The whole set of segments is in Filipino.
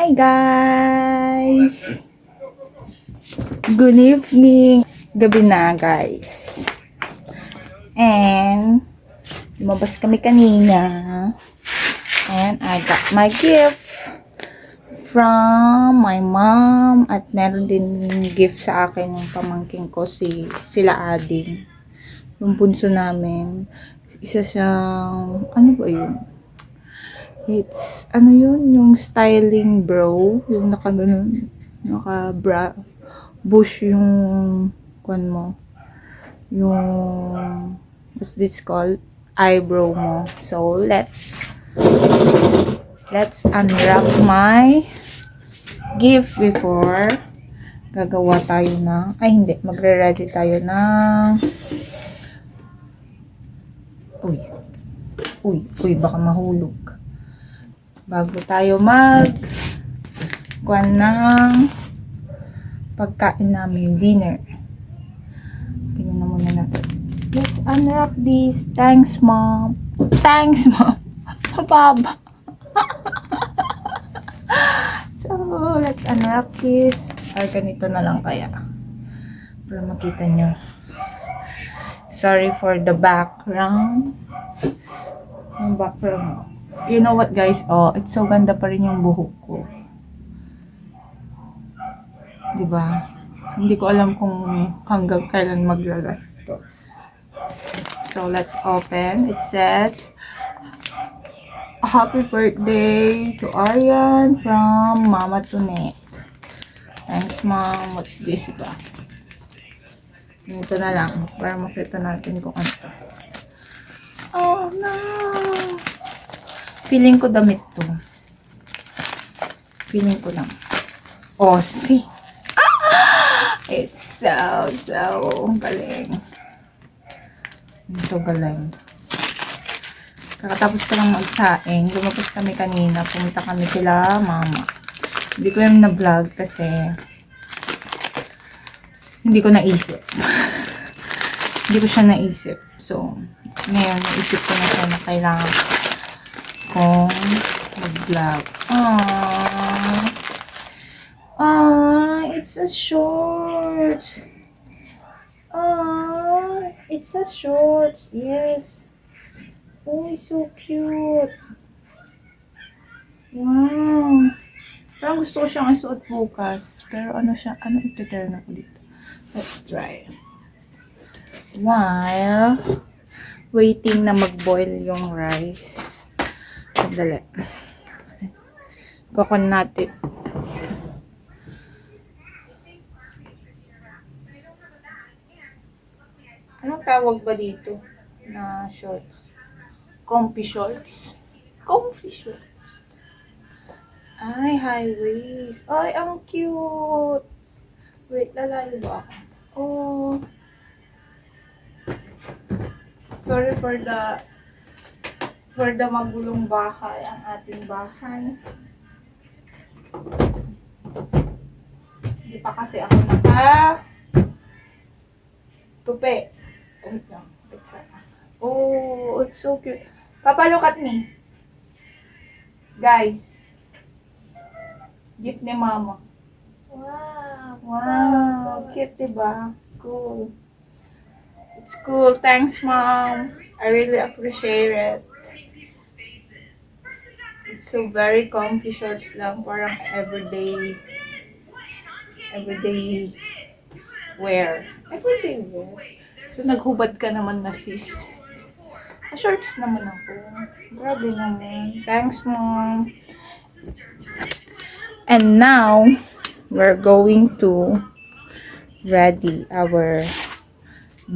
Hi guys! Good evening! Gabi na guys. And lumabas kami kanina. And I got my gift from my mom. At meron din gift sa akin yung pamangking ko sila Ading. Yung bunso namin. Isa siyang, ano ba yun? It's, ano yun? Yung styling bro. Yung nakaganon. Naka-bra. Bush yung, kwan mo. Yung, what's this called? Eyebrow mo. So, let's unwrap my gift before gagawa tayo na, ay hindi, magre-ready tayo na, uy, baka mahulog. Bago tayo kuwan ng pagkain namin, dinner. Ganyan na muna natin. Let's unwrap this. Thanks, Mom. Thanks, Mom. Mababa. So, let's unwrap this. Or ganito na lang kaya. Para makita nyo. Sorry for the background. Yung background. You know what guys? Oh, it's so ganda pa rin yung buhok ko. Diba? Hindi ko alam kung hanggang kailan maglalas to. So, let's open. It says, Happy birthday to Aryan from Mama Tunet. Thanks, Mom. What's this ba? Ito na lang. Para makita natin kung ano to. Oh, no! Feeling ko damit to. Feeling ko lang. Oh, see? It's so galing. So galing. Kakatapos ko lang magsaing. Lumabas kami kanina. Pumunta kami sila mama. Hindi ko yung na-vlog kasi hindi ko naisip. Hindi ko siya naisip. So, ngayon naisip ko na siya na kailangan kong mag-vlog. It's a shorts. It's a shorts. Yes. Oh, so cute. Wow. Parang gusto ko siyang isuot bukas. Pero ano siya? Ano iti-turn ako dito? Let's try. While waiting na mag-boil yung rice. Sandali. Kukun natin. Anong tawag ba dito na shorts? Comfy shorts? Comfy shorts. Ay, high waist. Ay, ang cute. Wait, lalayo ba ako? Oh. Sorry for the magulong bahay, ang ating bahay. Hindi pa kasi ako tupe. Oh, it's so cute. Papa, look at me. Guys. Gift ni Mama. Wow. Cute, diba? Cool. It's cool. Thanks, Mom. I really appreciate it. It's so very comfy shorts lang. Parang everyday wear. Everyday wear. So, naghubad ka naman na sis. Shorts naman ako. Grabe naman. Thanks, Mom. And now, we're going to ready our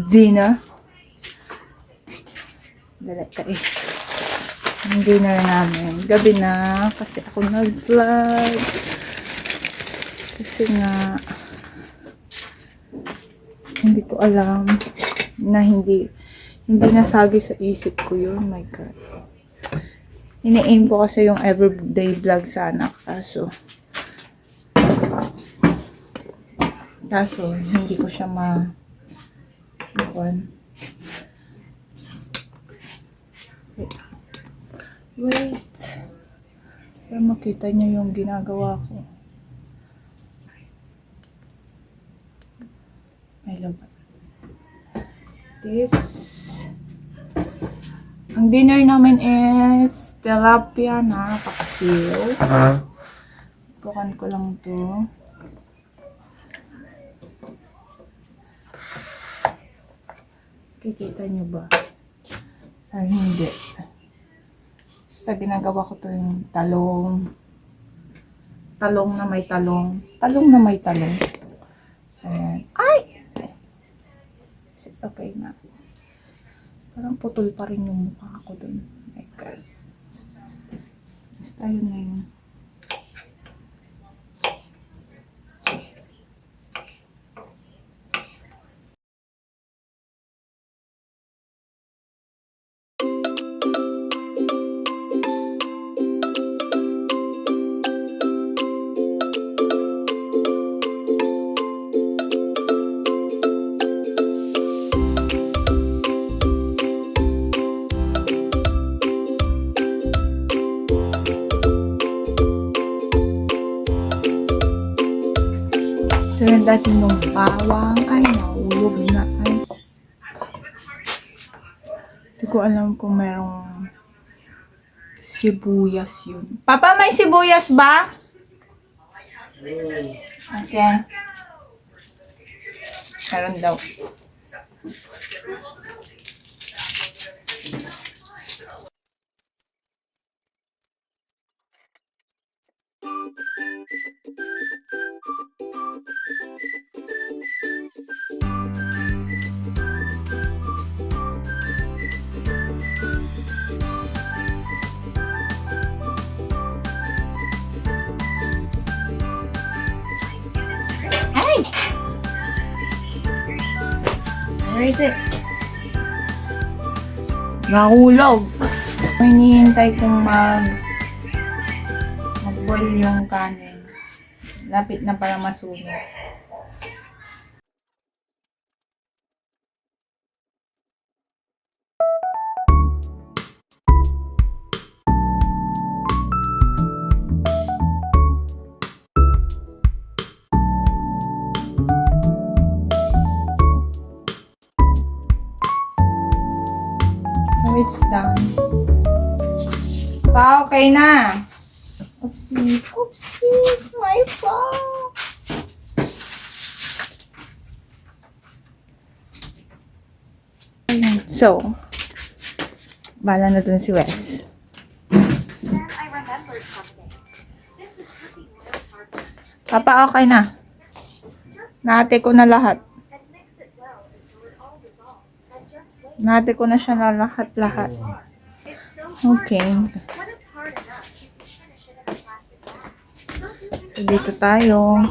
dinner. Dala ka eh. Yung dinner namin. Gabi na. Kasi ako nag-vlog. Kasi nga, hindi ko alam na hindi nasagi sa isip ko yun. My God. Ini-aim ko kasi yung everyday vlog sana. Kaso hindi ko siya Wait. Para makita niyo yung ginagawa ko. I love it. This. Ang dinner namin is tilapia na paksiw. Kukan ko lang to. Kikita niyo ba? Ay, hindi. Basta ginagawa ko to yung talong. Talong na may talong. Talong na may talong. Ayan. Ay! Okay na. Parang putol pa rin yung mukha ko dun. Oh my God. Basta yun na yun. So, yung dating yung bawang, ay, naulog na, ay. Hindi ko alam kung merong sibuyas yun. Papa, may sibuyas ba? Okay. Meron daw. Ay! Where is it? Nahulog. Hinihintay kong mag-boil yung kanin. Lapit na para masunog. So it's done. Pa, okay na. Oopsies. Oopsies. My fault. So, bala na dun si Wes. Papa, okay na. Nate ko na lahat. Nate ko na siya na lahat-lahat. Okay. So, dito tayo.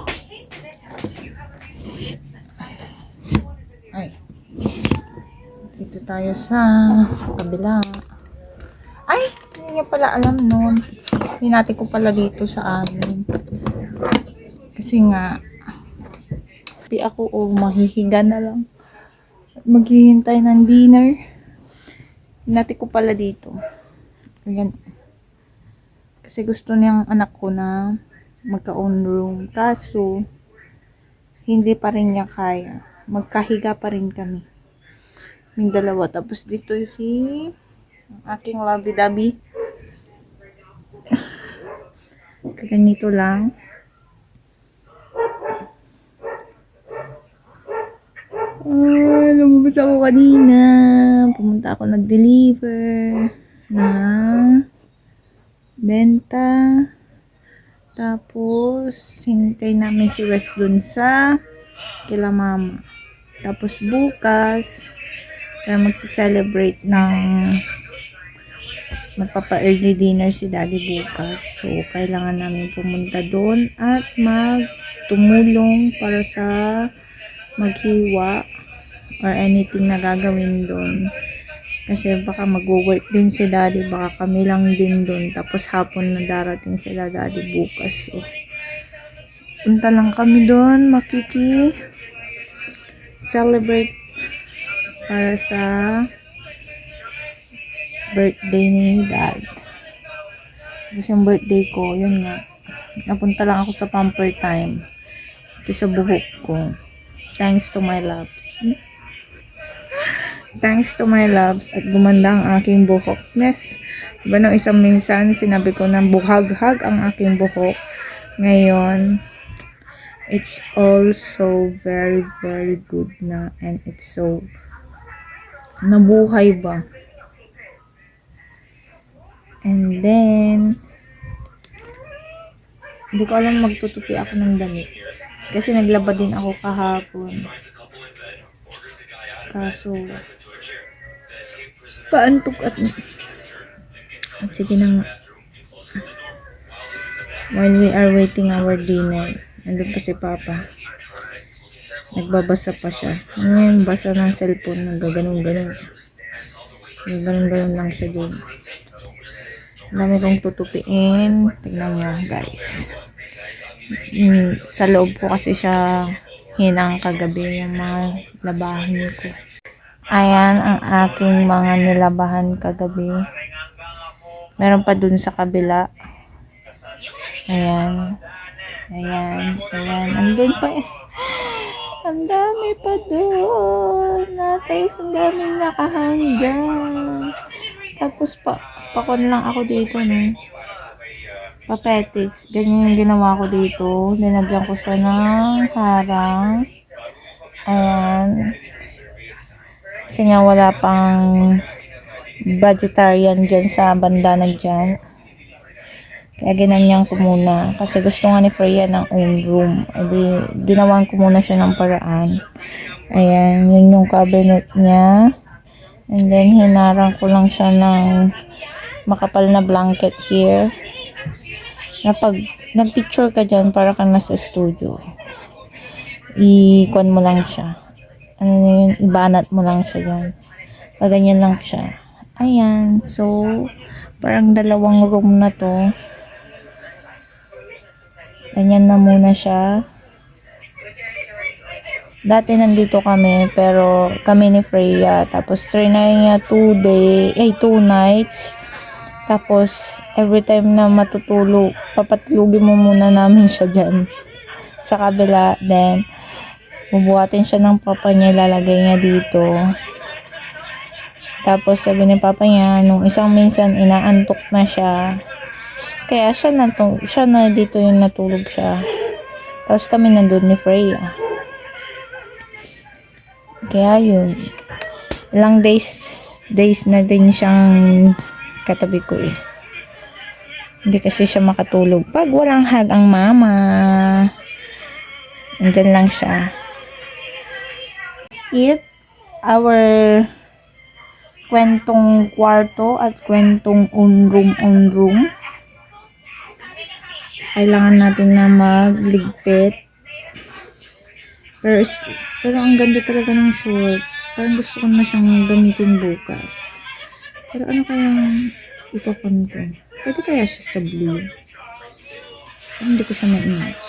Ay. Dito tayo sa kabila. Ay! Hindi niya pala alam nun. Hinati ko pala dito sa amin. Kasi nga, ako mahihiga na lang. Maghihintay ng dinner. Hinati ko pala dito. Ayan. Kasi gusto niyang anak ko na magka-own room. Kaso, hindi pa rin niya kaya. Magkahiga pa rin kami. Yung dalawa. Tapos dito si aking lovey-dovey. Ganito lang. Lumabas ako kanina. Pumunta ako nag-deliver na benta. Tapos, hintay namin si Wes dun sa kila mama. Tapos bukas, magsi-celebrate ng magpapa-early dinner si daddy bukas. So, kailangan namin pumunta doon at magtumulong para sa maghiwa or anything na gagawin doon. Kasi baka mag-work din si daddy, baka kami lang din doon. Tapos hapon na darating sila daddy bukas. So, punta lang kami doon, celebrate para sa birthday ni dad. Tapos yung birthday ko, yun nga. Napunta lang ako sa pamper time. Ito sa buhok ko. Thanks to my loves. Thanks to my loves at gumanda ang aking buhok. Yes, diba nung isang minsan sinabi ko na buhag-hag ang aking buhok. Ngayon, it's also very very good na and it's so nabuhay ba. And then, hindi ko alam magtutupi ako ng damit. Kasi naglaba din ako kahapon. Kaso, paantok at sige na nga. While we are waiting our dinner, nandun pa si Papa. Nagbabasa pa siya. Ano yung basa ng cellphone? Nagaganon-ganon. Nagaganon-ganon lang siya dun. Dami kong tutupiin. Tignan nyo guys. Sa loob ko kasi siya hinang kagabi yung mga labahin ko. Ayan ang aking mga nilabahan kagabi. Meron pa dun sa kabila. Ayan. Ayan. Ayan. Andun pa eh. Ang dami pa dun. Natay, ang daming nakahanggan. Tapos pakon lang ako dito, no. Papetics. Ganyan yung ginawa ko dito. Linagyan ko siya ng harang. Ayan. Kasi nga wala pang vegetarian dyan sa banda na dyan. Kaya ginanyan ko muna. Kasi gusto nga ni Freya ng own room. Edi, ginawan ko muna siya ng paraan. Ayan, yun yung cabinet niya. And then, hinarang ko lang siya ng makapal na blanket here. Na pag nagpicture ka dyan, para kang nasa studio. I-con mo lang siya. Ano yun, ibanat mo lang siya dyan. Paganyan lang siya. Ayan, so, parang dalawang room na to. Ganyan na muna siya. Dati nandito kami, pero kami ni Freya. Tapos trinay niya 2 nights. Tapos every time na matutulog, papatulugin mo muna namin siya dyan sa kabila. Then bubuhatin siya ng papa niya, lalagay niya dito. Tapos sabi ni papa niya, nung isang minsan inaantok na siya. Kaya siya na dito yung natulog siya. Tapos kami nandun ni Freya. Kaya yun. Ilang days na din siyang katabi ko eh. Hindi kasi siya makatulog. Pag walang hug ang mama. Andyan lang siya. It our kwentong kwarto at kwentong on room. Kailangan natin na magligpit. Pero ang ganda talaga ng shorts. Parang gusto ko na siyang gamitin bukas. Pero ano kayang ipapon ko? Pwede kaya siya sa blue? Pero hindi ko siya ma-image.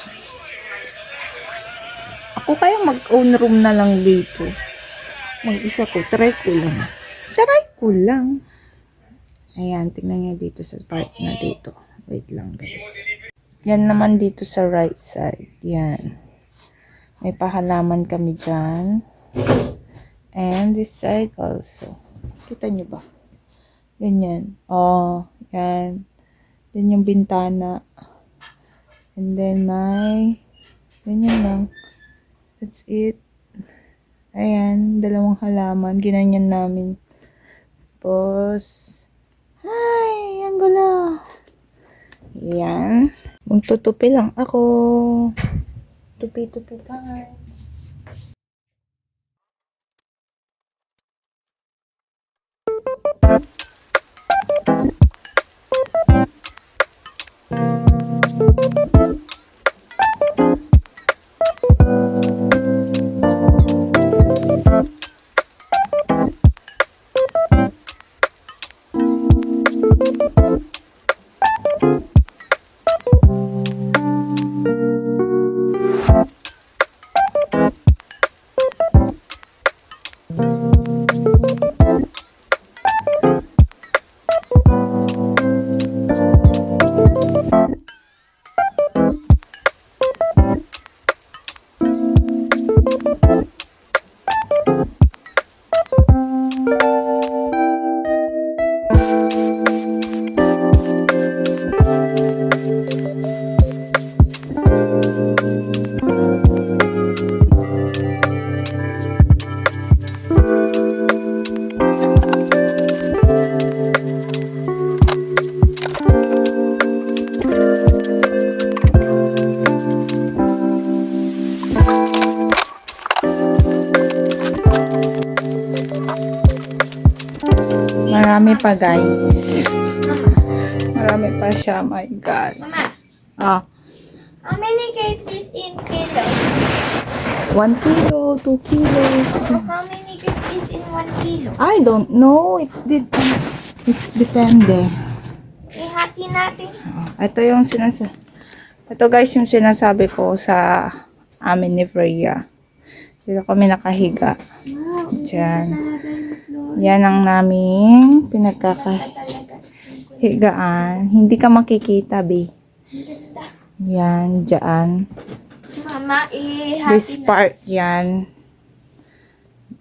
Ako kaya mag-own room na lang dito. Mag-isa ko. Try ko lang. Ayan, tingnan nyo dito sa part na dito. Wait lang guys. Yan naman dito sa right side. Yan. May pahalaman kami dyan. And this side also. Kita nyo ba? Ganyan. Oh, yan. Yan yung bintana. And then may ganyan lang. That's it. Ayan. Dalawang halaman. Ginanyan namin. Tapos, ay, ang gulo. Yan. Magtutupi lang ako. Tupi-tupi tayo. Marami pa, guys. Marami pa siya. My God. Mama, Ah, how many grapes is in kilo? 1 kilo, 2 kilos. How many grapes is in 1 kilo? I don't know. It's depende. Ihati natin. Ito yung ito guys yung sinasabi ko sa amin ni Freya. Dito kami nakahiga. Diyan. Yan ang naming pinagkakahigaan. Hindi ka makikita, be. Yan, dyan. Mama, ihati This part, yan.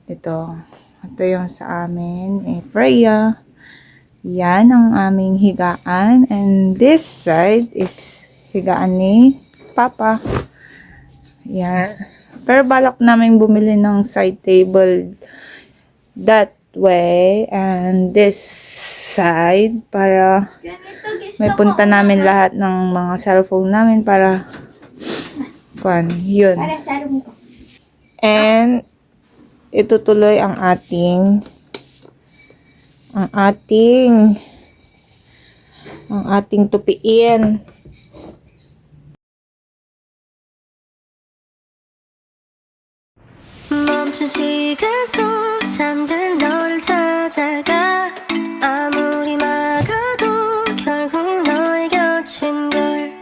Ito. Ito yung sa amin. Freya. Yan ang aming higaan. And this side is higaan ni Papa. Yan. Pero balak namin bumili ng side table that way and this side para Ganito gusto may punta namin lahat ng mga cellphone namin para yun. Para sa room ko. And itutuloy ang ating tupiin. 멈춘 시간 속 잠든 너를 찾아가 아무리 막아도 결국 너의 곁인 걸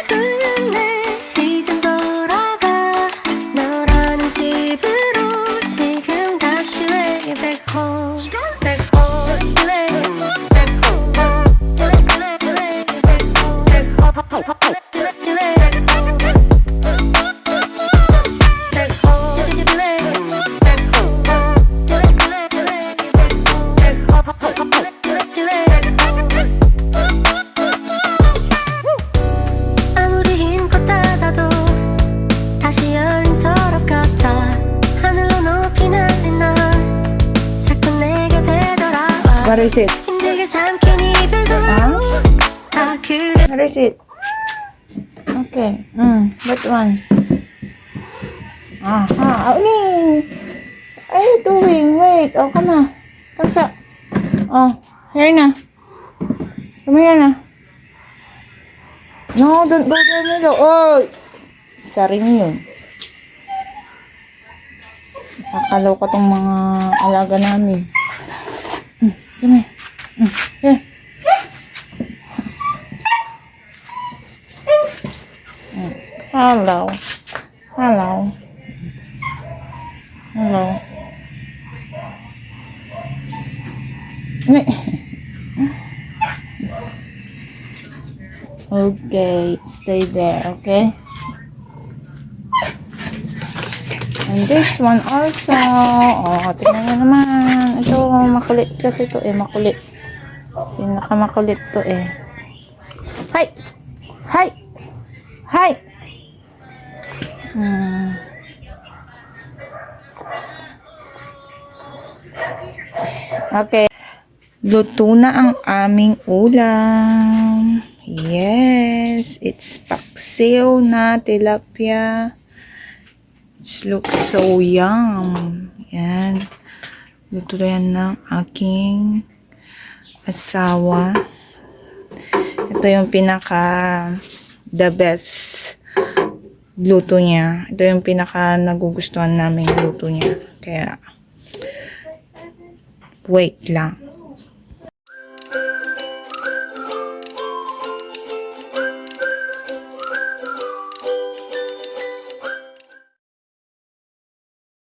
흘렸네 이젠 돌아가 너라는 집으로 지금 다시 way back home back home way back home way back home 아무리 힘껏 닫아도 다시 열린 서랍 같아 하늘로 높이 날린 넌 자꾸 내게 되돌아와 What is it? 힘들게 삼킨 이별도 다 그래 What is it? Okay. That one. Auling! What are you doing? Wait. Oh, come na. Come sa. Oh, here na. Come here na. No, don't go there, Milo. Oh! Isa rin yun. Nakakaloka tong mga alaga namin. Come here. Here. Hello. Hello. Hello. Okay, stay there, okay? And this one also. Oh, tingnan nyo naman. Ito, makulit kasi ito makulit. Pinakamakulit to Hi! Hi! Hi! Okay. Luto na ang aming ulam. Yes, it's paksiw na tilapia. It looks so yum. Yan. Luto yan ng aking asawa. Ito yung the best luto niya. Ito yung nagugustuhan namin luto niya. Kaya, wait lang.